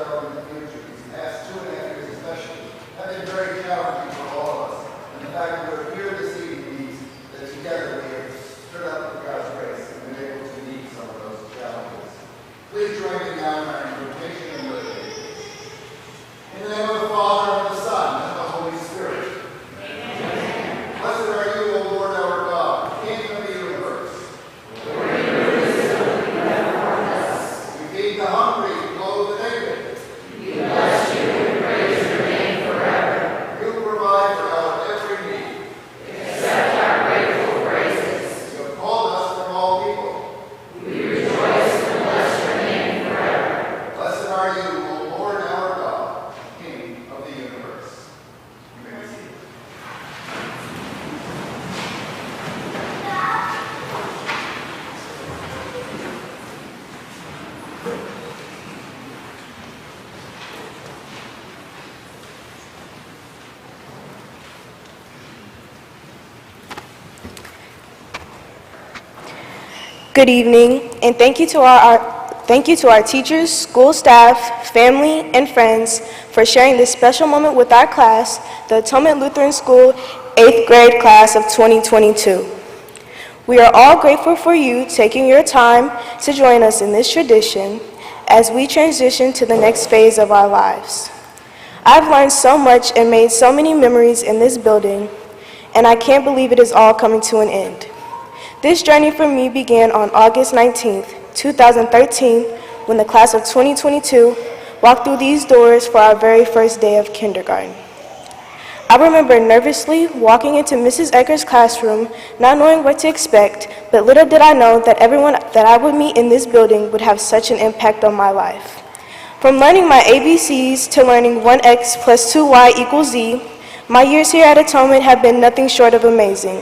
develop in the future. These past 2.5 years especially have been very challenging for all of us. And the fact that we're here this evening means that together we have stood up with God's grace and been able to meet some of those challenges. Please join me now in our invocation and liturgy. In the name of the Father, and of the Son, and of the Holy Spirit. Amen. Blessed are you, O Lord our God, King of the universe. The hungry, clothe the naked. We bless you and praise your name forever. You provide for our every need. Accept our grateful praises. You have called us from all people. We rejoice and bless your name forever. Blessed are you, O Lord our God, King of the universe. You may be seated. Good evening, and thank you to our teachers, school staff, family, and friends for sharing this special moment with our class, the Atonement Lutheran School 8th grade class of 2022. We are all grateful for you taking your time to join us in this tradition as we transition to the next phase of our lives. I've learned so much and made so many memories in this building, and I can't believe it is all coming to an end. This journey for me began on August 19th, 2013, when the class of 2022 walked through these doors for our very first day of kindergarten. I remember nervously walking into Mrs. Eggers' classroom, not knowing what to expect, but little did I know that everyone that I would meet in this building would have such an impact on my life. From learning my ABCs to learning 1x plus 2y equals z, my years here at Atonement have been nothing short of amazing.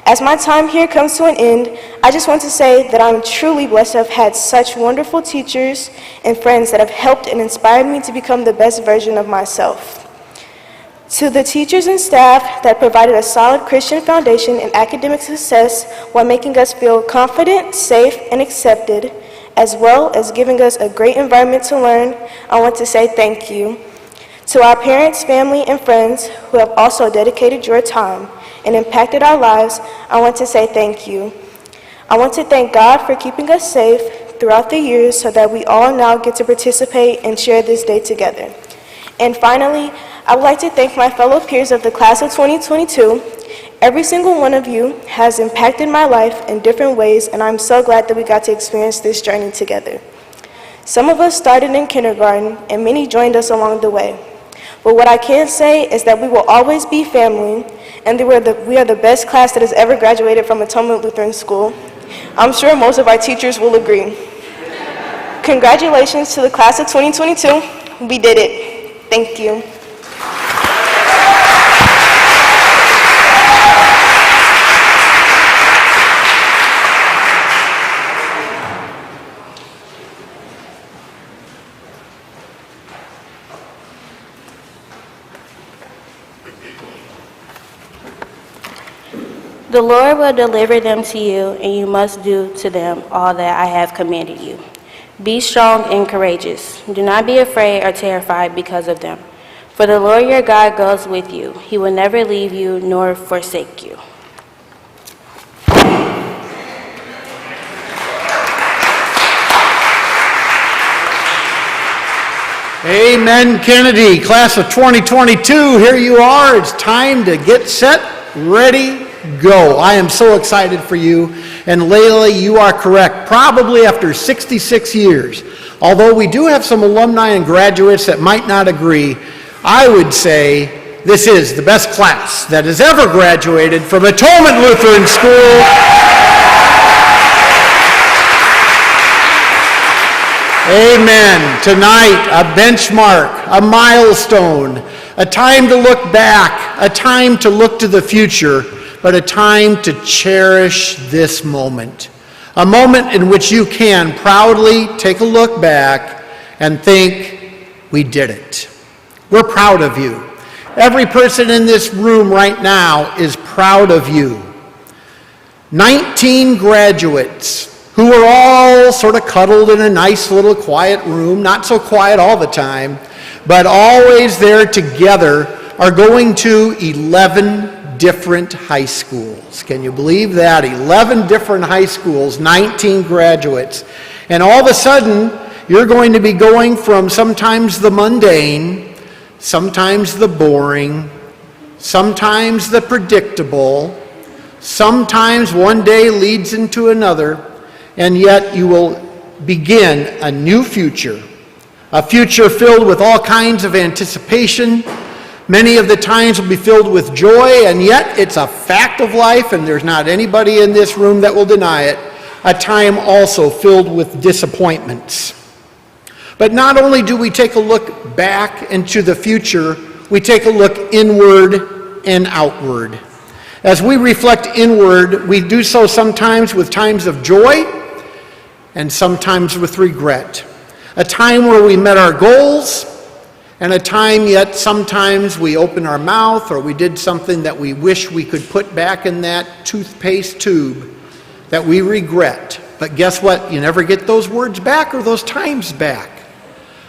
As my time here comes to an end, I just want to say that I'm truly blessed to have had such wonderful teachers and friends that have helped and inspired me to become the best version of myself. To the teachers and staff that provided a solid Christian foundation and academic success while making us feel confident, safe, and accepted, as well as giving us a great environment to learn, I want to say thank you. To our parents, family, and friends who have also dedicated your time and impacted our lives, I want to say thank you. I want to thank God for keeping us safe throughout the years so that we all now get to participate and share this day together. And finally, I would like to thank my fellow peers of the class of 2022. Every single one of you has impacted my life in different ways, and I'm so glad that we got to experience this journey together. Some of us started in kindergarten, and many joined us along the way. But what I can say is that we will always be family, and we are the best class that has ever graduated from Atonement Lutheran School. I'm sure most of our teachers will agree. Congratulations to the class of 2022. We did it. Thank you. The Lord will deliver them to you, and you must do to them all that I have commanded you. Be strong and courageous. Do not be afraid or terrified because of them. For the Lord your God goes with you. He will never leave you nor forsake you. Amen, Kennedy. Class of 2022, here you are. It's time to get set, ready, go. I am so excited for you. And Layla, you are correct. Probably after 66 years, although we do have some alumni and graduates that might not agree, I would say this is the best class that has ever graduated from Atonement Lutheran School. Amen. Tonight, a benchmark, a milestone, a time to look back, a time to look to the future, but a time to cherish this moment. A moment in which you can proudly take a look back and think, we did it. We're proud of you. Every person in this room right now is proud of you. 19 graduates, who were all sort of cuddled in a nice little quiet room, not so quiet all the time, but always there together, are going to 11 different high schools. Can you believe that? 11 different high schools, 19 graduates. And all of a sudden, you're going to be going from sometimes the mundane, sometimes the boring, sometimes the predictable, sometimes one day leads into another, and yet you will begin a new future, a future filled with all kinds of anticipation. Many of the times will be filled with joy, and yet it's a fact of life, and there's not anybody in this room that will deny it, a time also filled with disappointments. But not only do we take a look back into the future, we take a look inward and outward. As we reflect inward, we do so sometimes with times of joy and sometimes with regret. A time where we met our goals, and a time yet sometimes we open our mouth or we did something that we wish we could put back in that toothpaste tube that we regret. But guess what? You never get those words back or those times back.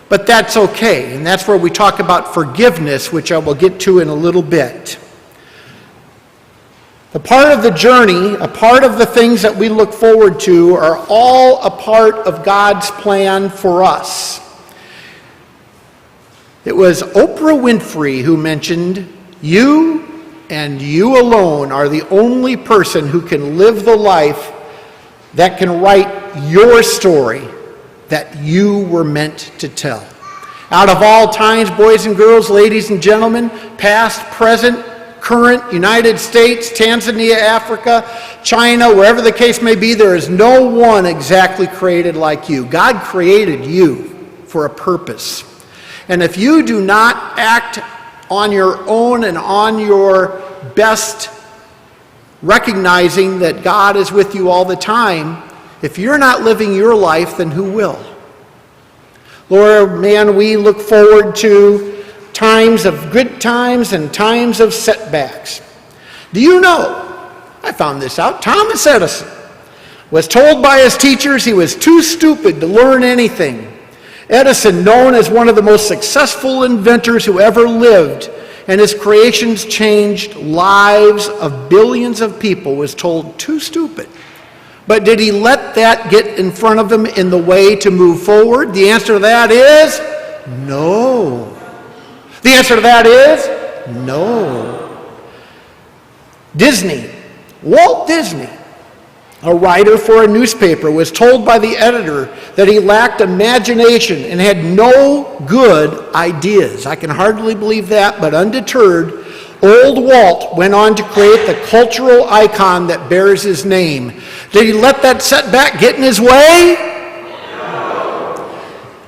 But that's okay, and that's where we talk about forgiveness, which I will get to in a little bit. A part of the journey, a part of the things that we look forward to are all a part of God's plan for us. It was Oprah Winfrey who mentioned, "You and you alone are the only person who can live the life that can write your story that you were meant to tell." Out of all times, boys and girls, ladies and gentlemen, past, present, current, United States, Tanzania, Africa, China, wherever the case may be, there is no one exactly created like you. God created you for a purpose. And if you do not act on your own and on your best, recognizing that God is with you all the time, if you're not living your life, then who will? Lord, man, we look forward to times of good times and times of setbacks. Do you know, I found this out, Thomas Edison was told by his teachers he was too stupid to learn anything. Edison, known as one of the most successful inventors who ever lived, and his creations changed lives of billions of people, was told too stupid. But did he let that get in front of him in the way to move forward? The answer to that is no. The answer to that is no. Disney, Walt Disney, a writer for a newspaper, was told by the editor that he lacked imagination and had no good ideas. I can hardly believe that, but undeterred, old Walt went on to create the cultural icon that bears his name. Did he let that setback get in his way? No.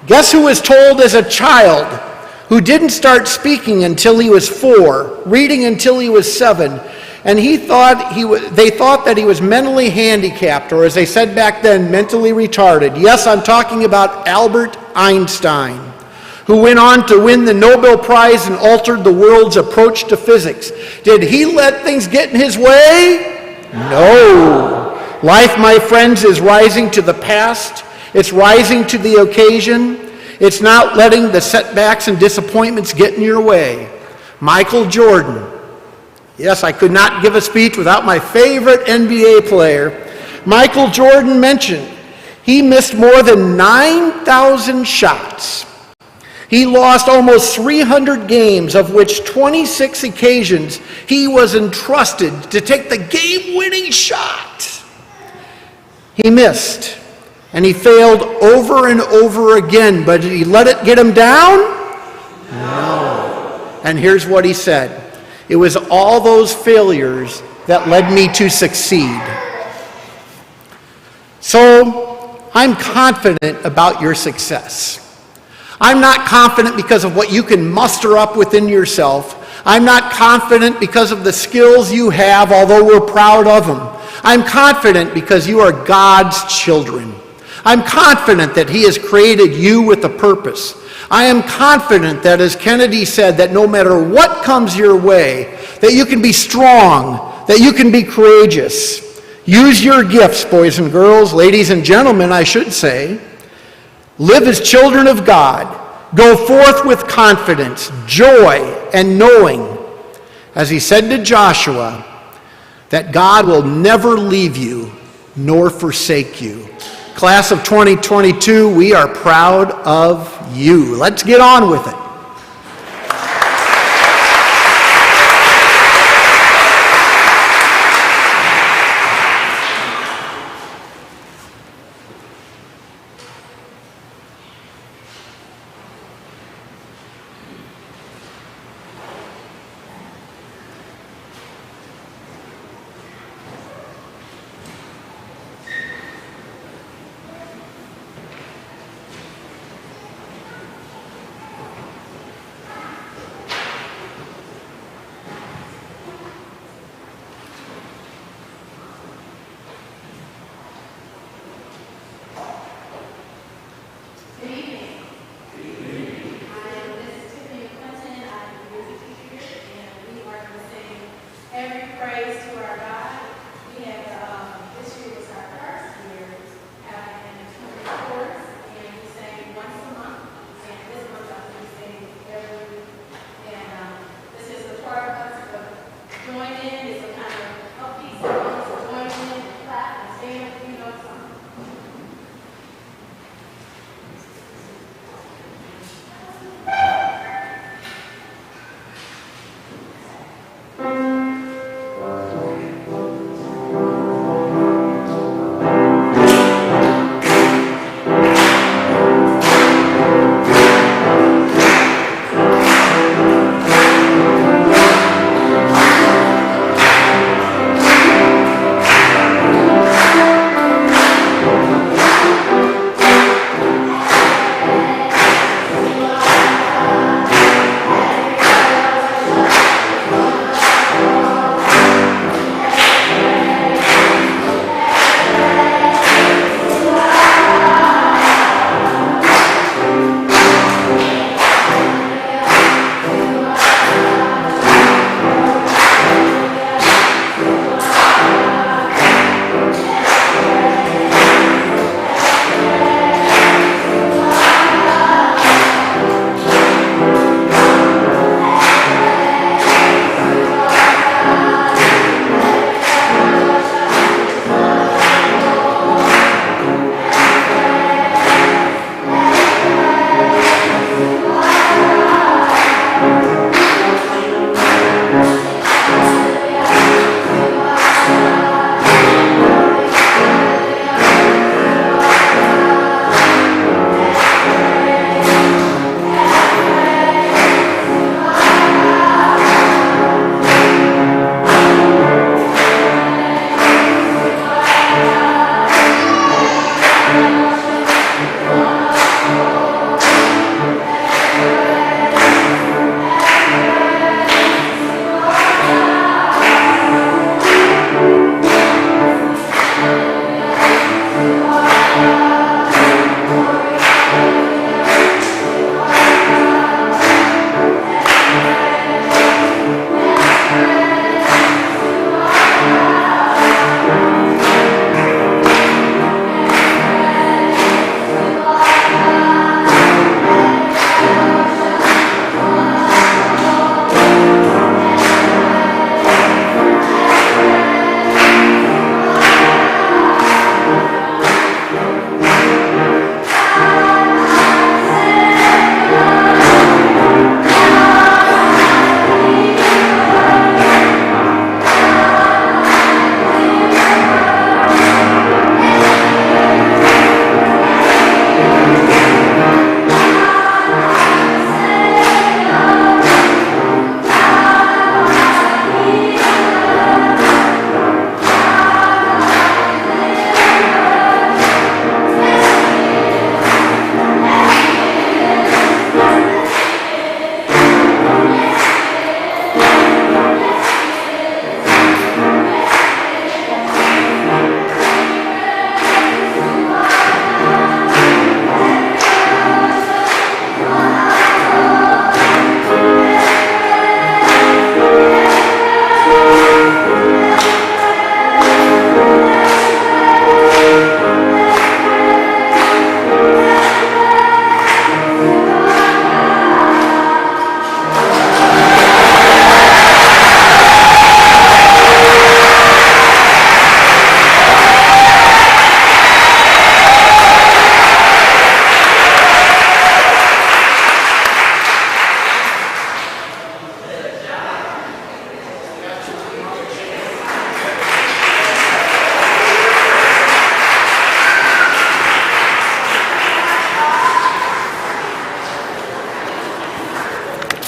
Guess who was told as a child, who didn't start speaking until he was 4, reading until he was 7, and they thought that he was mentally handicapped, or as they said back then, mentally retarded. Yes, I'm talking about Albert Einstein, who went on to win the Nobel Prize and altered the world's approach to physics. Did he let things get in his way? No. Life, my friends, is rising to the past. It's rising to the occasion. It's not letting the setbacks and disappointments get in your way. Michael Jordan. Yes, I could not give a speech without my favorite NBA player. Michael Jordan mentioned he missed more than 9,000 shots. He lost almost 300 games, of which 26 occasions he was entrusted to take the game-winning shot. He missed, and he failed over and over again, but did he let it get him down? No. And here's what he said. It was all those failures that led me to succeed. So, I'm confident about your success. I'm not confident because of what you can muster up within yourself. I'm not confident because of the skills you have, although we're proud of them. I'm confident because you are God's children. I'm confident that He has created you with a purpose. I am confident that, as Kennedy said, that no matter what comes your way, that you can be strong, that you can be courageous. Use your gifts, boys and girls, ladies and gentlemen, I should say. Live as children of God. Go forth with confidence, joy, and knowing, as he said to Joshua, that God will never leave you nor forsake you. Class of 2022, we are proud of you. Let's get on with it.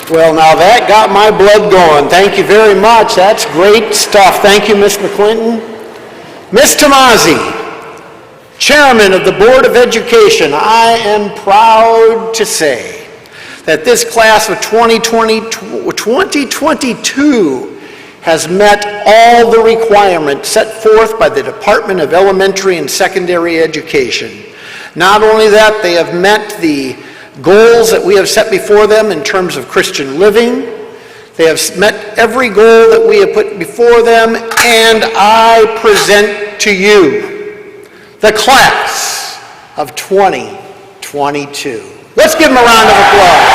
Well, now that got my blood going. Thank you very much. That's great stuff. Thank you, Ms. McClinton. Ms. Tomasi, Chairman of the Board of Education, I am proud to say that this class of 2022 has met all the requirements set forth by the Department of Elementary and Secondary Education. Not only that, they have met the goals that we have set before them in terms of Christian living. They have met every goal that we have put before them, and I present to you the class of 2022. Let's give them a round of applause.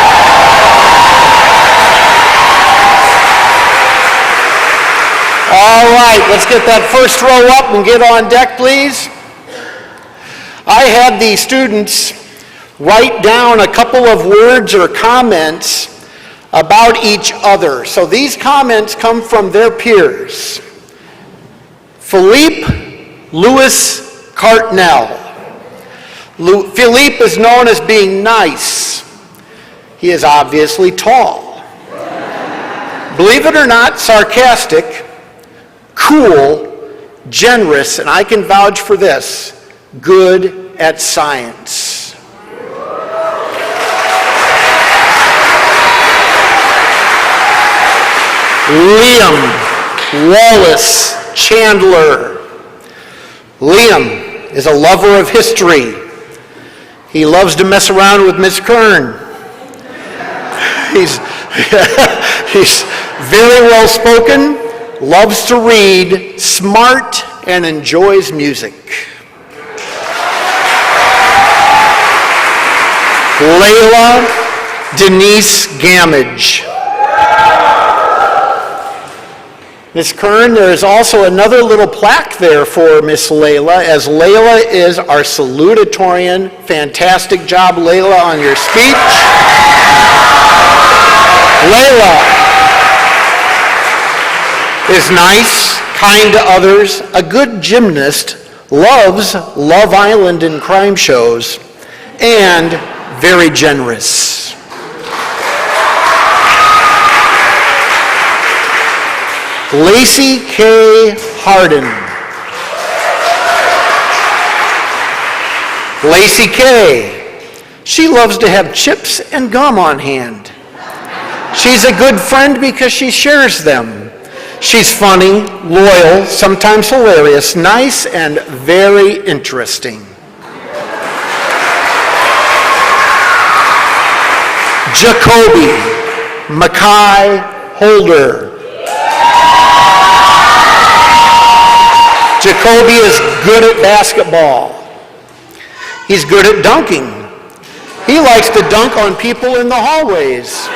All right, let's get that first row up and get on deck, please. I had the students write down a couple of words or comments about each other. So these comments come from their peers. Philippe Louis Cartnell. Philippe is known as being nice. He is obviously tall. Believe it or not, sarcastic, cool, generous, and I can vouch for this, good at science. Liam Wallace Chandler. Liam is a lover of history. He loves to mess around with Miss Kern. He's very well spoken, loves to read, smart, and enjoys music. Layla Denise Gamage. Miss Kern, there is also another little plaque there for Miss Layla, as Layla is our salutatorian. Fantastic job, Layla, on your speech. Layla is nice, kind to others, a good gymnast, loves Love Island and crime shows, and very generous. Lacey K. Harden. Lacey K. She loves to have chips and gum on hand. She's a good friend because she shares them. She's funny, loyal, sometimes hilarious, nice, and very interesting. Jacoby Mackay Holder. Jacoby is good at basketball. He's good at dunking. He likes to dunk on people in the hallways.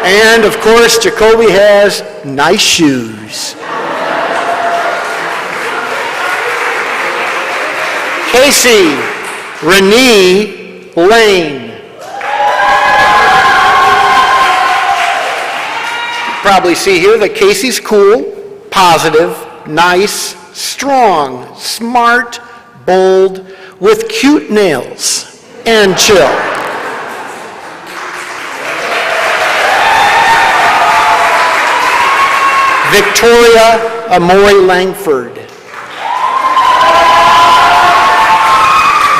And of course, Jacoby has nice shoes. Casey Renee Lane. You probably see here that Casey's cool, positive, nice, strong, smart, bold, with cute nails, and chill. Victoria Amori Langford.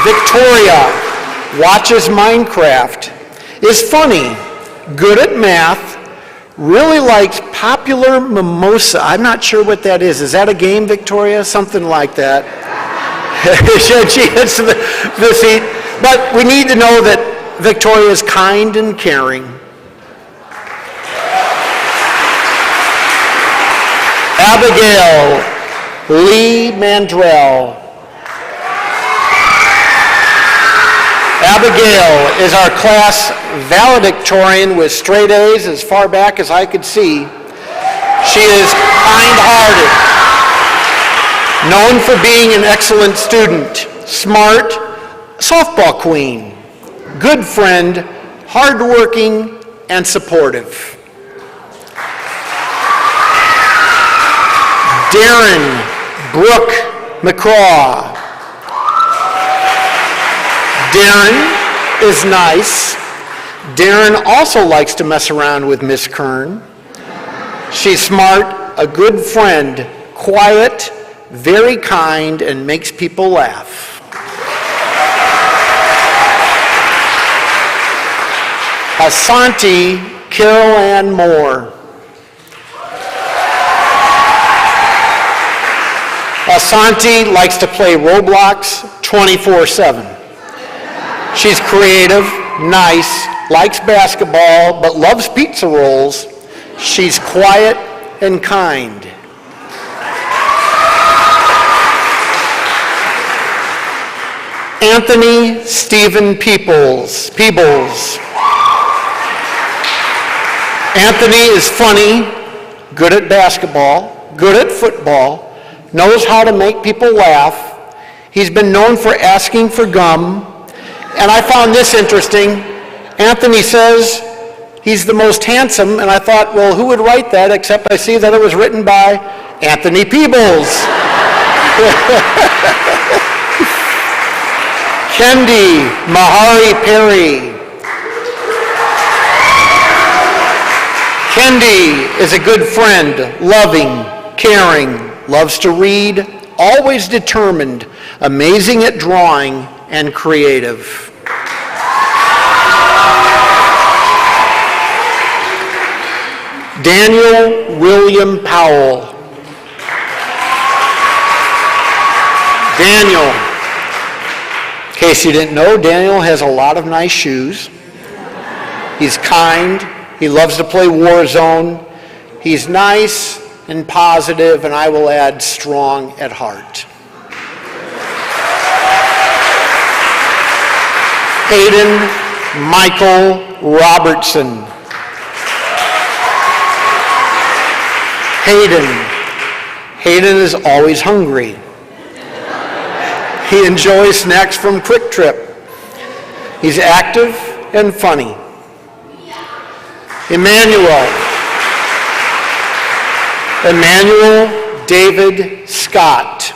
Victoria watches Minecraft, is funny, good at math, really likes Popular Mimosa. I'm not sure what that is. Is that a game, Victoria? Something like that. She hits the seat. But we need to know that Victoria is kind and caring. Abigail Lee Mandrell. Abigail is our class valedictorian with straight A's as far back as I could see. She is kind-hearted, known for being an excellent student, smart, softball queen, good friend, hardworking, and supportive. Darren Brooke McCraw. Darren is nice, Darren also likes to mess around with Miss Kern. She's smart, a good friend, quiet, very kind, and makes people laugh. Asante Carol Ann Moore. Asante likes to play Roblox 24/7. She's creative, nice, likes basketball, but loves pizza rolls. She's quiet and kind. Anthony Stephen Peebles. Anthony is funny, good at basketball, good at football, knows how to make people laugh. He's been known for asking for gum. And I found this interesting. Anthony says he's the most handsome, and I thought, well, who would write that, except I see that it was written by Anthony Peebles. Kendi Mahari Perry. Kendi is a good friend, loving, caring, loves to read, always determined, amazing at drawing, and creative. Daniel William Powell. Daniel, in case you didn't know, Daniel has a lot of nice shoes. He's kind. He loves to play Warzone. He's nice and positive, and I will add strong at heart. Hayden Michael Robertson. Hayden is always hungry. He enjoys snacks from Quick Trip. He's active and funny. Emmanuel David Scott.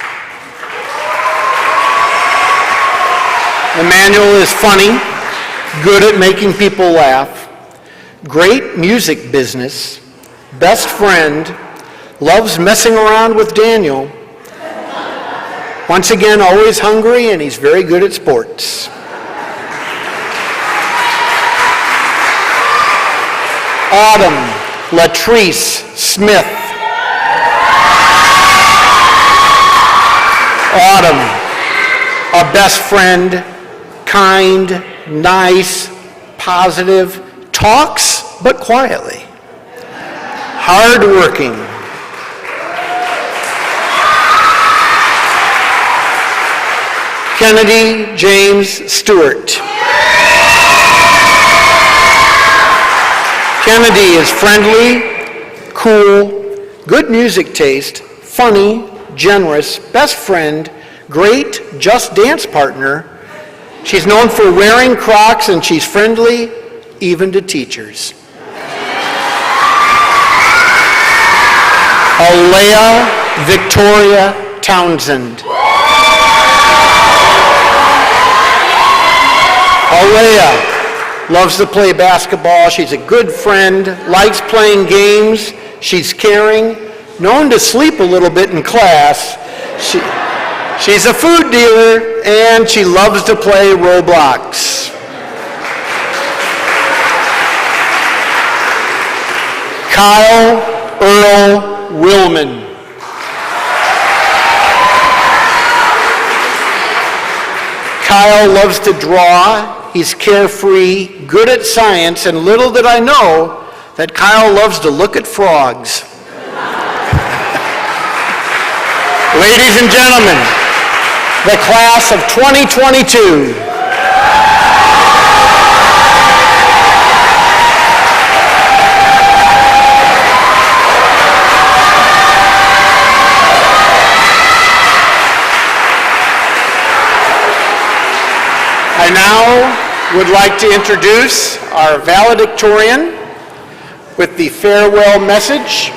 Emmanuel is funny, good at making people laugh, great music business, best friend, loves messing around with Daniel. Once again, always hungry, and he's very good at sports. Autumn Latrice Smith. Autumn, a best friend, kind, nice, positive, talks but quietly, hardworking. Kennedy James Stewart. Kennedy is friendly, cool, good music taste, funny, generous, best friend, great Just Dance partner. She's known for wearing Crocs, and she's friendly even to teachers. Alea Victoria Townsend. Alea loves to play basketball. She's a good friend, likes playing games. She's caring, known to sleep a little bit in class. She's a food dealer, and she loves to play Roblox. Kyle Earl Willman. Kyle loves to draw. He's carefree, good at science, and little did I know that Kyle loves to look at frogs. Ladies and gentlemen, the class of 2022. I now would like to introduce our valedictorian with the farewell message.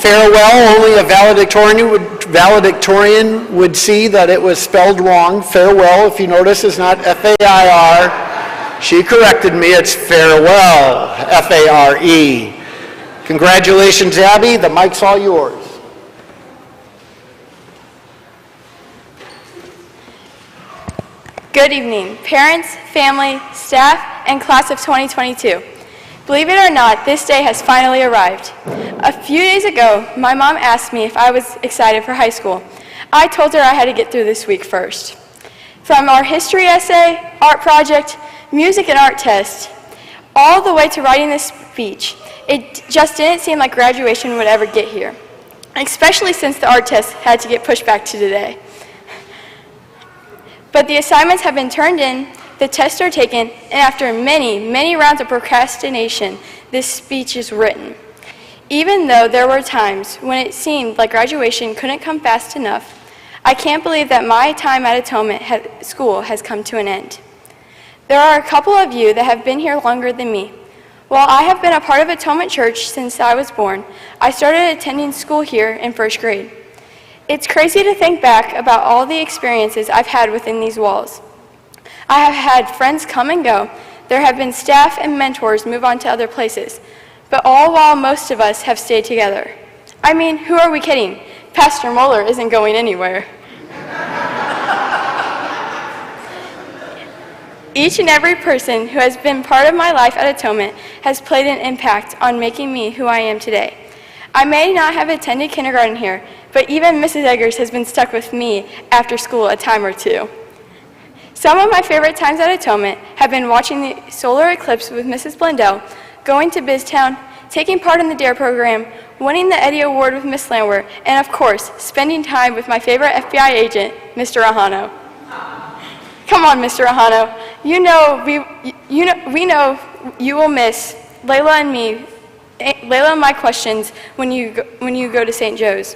Farewell, only a valedictorian would see that it was spelled wrong. Farewell, if you notice, is not F-A-I-R, She corrected me, it's farewell, F-A-R-E. Congratulations, Abby, the mic's all yours. Good evening, parents, family, staff, and class of 2022. Believe it or not, this day has finally arrived. A few days ago, my mom asked me if I was excited for high school. I told her I had to get through this week first. From our history essay, art project, music and art test, all the way to writing this speech, it just didn't seem like graduation would ever get here, especially since the art test had to get pushed back to today. But the assignments have been turned in, the tests are taken, and after many, many rounds of procrastination, this speech is written. Even though there were times when it seemed like graduation couldn't come fast enough, I can't believe that my time at Atonement School has come to an end. There are a couple of you that have been here longer than me. While I have been a part of Atonement Church since I was born, I started attending school here in first grade. It's crazy to think back about all the experiences I've had within these walls. I have had friends come and go. There have been staff and mentors move on to other places, but all while most of us have stayed together. I mean, who are we kidding? Pastor Moeller isn't going anywhere. Each and every person who has been part of my life at Atonement has played an impact on making me who I am today. I may not have attended kindergarten here, but even Mrs. Eggers has been stuck with me after school a time or two. Some of my favorite times at Atonement have been watching the solar eclipse with Mrs. Blundell, going to BizTown, taking part in the DARE program, winning the Eddie Award with Miss Landwehr, and of course, spending time with my favorite FBI agent, Mr. Ahano. Come on, Mr. Ahano. We know you will miss Layla and my questions when you go to St. Joe's.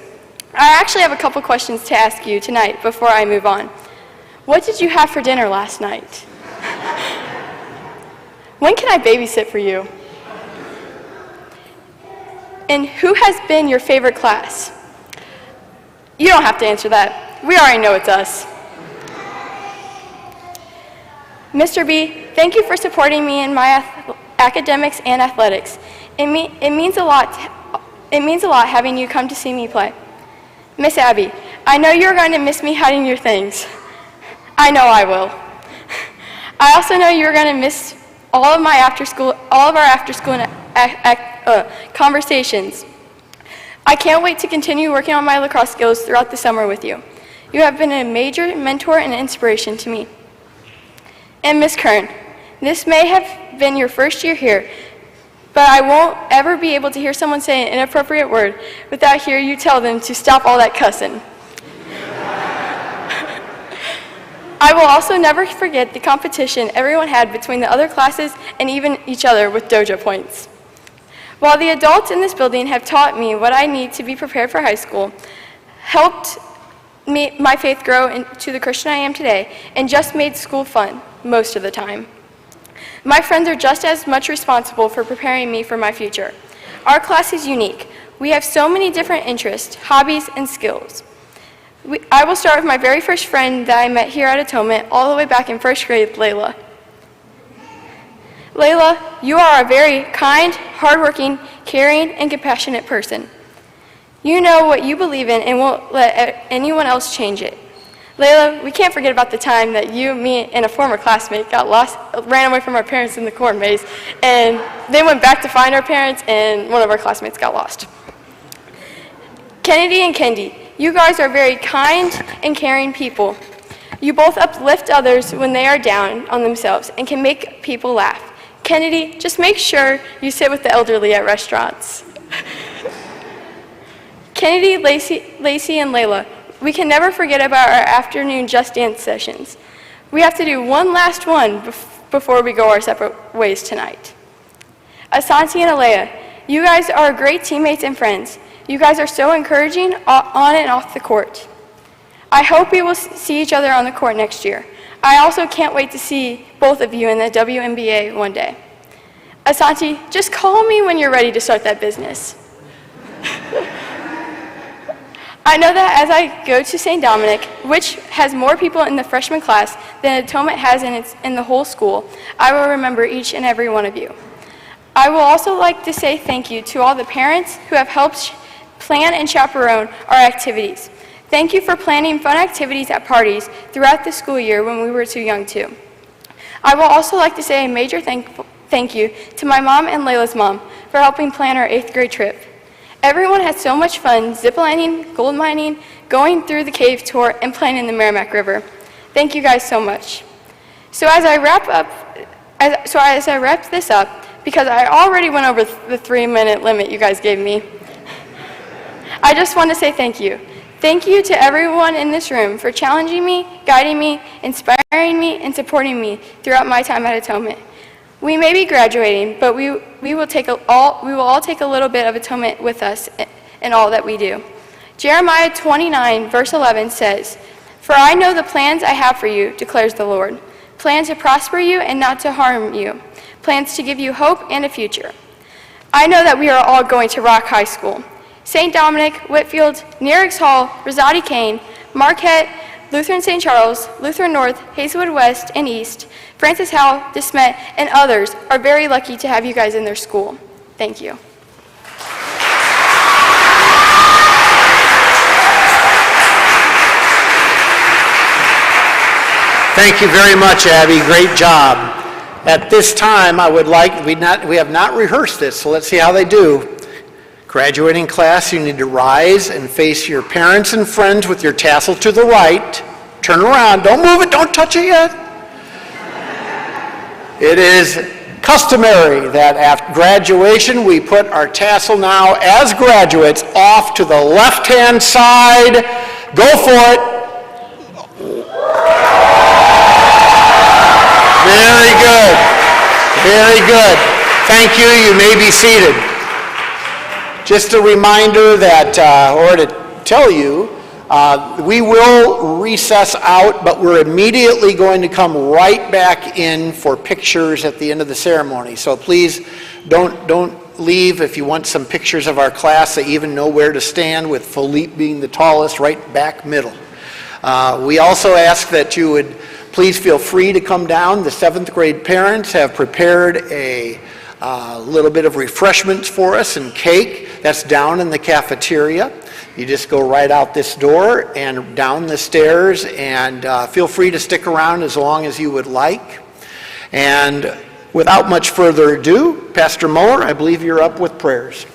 I actually have a couple questions to ask you tonight before I move on. What did you have for dinner last night? When can I babysit for you? And who has been your favorite class? You don't have to answer that. We already know it's us. Mr. B, thank you for supporting me in my academics and athletics. It means a lot having you come to see me play. Miss Abby, I know you're going to miss me hiding your things. I know I will. I also know you're going to miss all of our after-school conversations. I can't wait to continue working on my lacrosse skills throughout the summer with you. You have been a major mentor and inspiration to me. And Miss Kern, this may have been your first year here, but I won't ever be able to hear someone say an inappropriate word without hearing you tell them to stop all that cussing. I will also never forget the competition everyone had between the other classes and even each other with dojo points. While the adults in this building have taught me what I need to be prepared for high school, helped my faith grow into the Christian I am today, and just made school fun most of the time. My friends are just as much responsible for preparing me for my future. Our class is unique. We have so many different interests, hobbies, and skills. I will start with my very first friend that I met here at Atonement all the way back in first grade, Layla. Layla, you are a very kind, hardworking, caring, and compassionate person. You know what you believe in and won't let anyone else change it. Layla, we can't forget about the time that you, me, and a former classmate ran away from our parents in the corn maze, and they went back to find our parents, and one of our classmates got lost. Kennedy and Kendi, you guys are very kind and caring people. You both uplift others when they are down on themselves and can make people laugh. Kennedy, just make sure you sit with the elderly at restaurants. Kennedy, Lacey, and Layla, we can never forget about our afternoon Just Dance sessions. We have to do one last one before we go our separate ways tonight. Asante and Alea, you guys are great teammates and friends. You guys are so encouraging on and off the court. I hope we will see each other on the court next year. I also can't wait to see both of you in the WNBA one day. Asante, just call me when you're ready to start that business. I know that as I go to St. Dominic, which has more people in the freshman class than Atonement has in the whole school, I will remember each and every one of you. I will also like to say thank you to all the parents who have helped plan and chaperone our activities. Thank you for planning fun activities at parties throughout the school year when we were too young to. I will also like to say a major thank you to my mom and Layla's mom for helping plan our 8th grade trip. Everyone had so much fun ziplining, gold mining, going through the cave tour, and playing in the Merrimack River. Thank you guys so much. So as I wrap this up, because I already went over the 3-minute limit you guys gave me, I just want to say thank you. Thank you to everyone in this room for challenging me, guiding me, inspiring me, and supporting me throughout my time at Atonement. We may be graduating, but we will all take a little bit of Atonement with us in all that we do. Jeremiah 29, verse 11 says, "For I know the plans I have for you, declares the Lord, plans to prosper you and not to harm you, plans to give you hope and a future." I know that we are all going to Rock High School. St. Dominic, Whitfield, Nearix Hall, Rosati Kane, Marquette, Lutheran St. Charles, Lutheran North, Hazelwood West and East, Francis Howell, DeSmet, and others are very lucky to have you guys in their school. Thank you. Thank you very much, Abby. Great job. At this time, we have not rehearsed this, so let's see how they do. Graduating class, you need to rise and face your parents and friends with your tassel to the right. Turn around. Don't move it. Don't touch it yet. It is customary that after graduation, we put our tassel now as graduates off to the left-hand side. Go for it. Very good. Very good. Thank you. You may be seated. Just a reminder that, or to tell you, we will recess out, but we're immediately going to come right back in for pictures at the end of the ceremony. So please don't leave if you want some pictures of our class. They even know where to stand, with Philippe being the tallest, right back middle. We also ask that you would please feel free to come down. The 7th grade parents have prepared a little bit of refreshments for us and cake. That's down in the cafeteria. You just go right out this door and down the stairs, and feel free to stick around as long as you would like. And without much further ado, Pastor Muller, I believe you're up with prayers.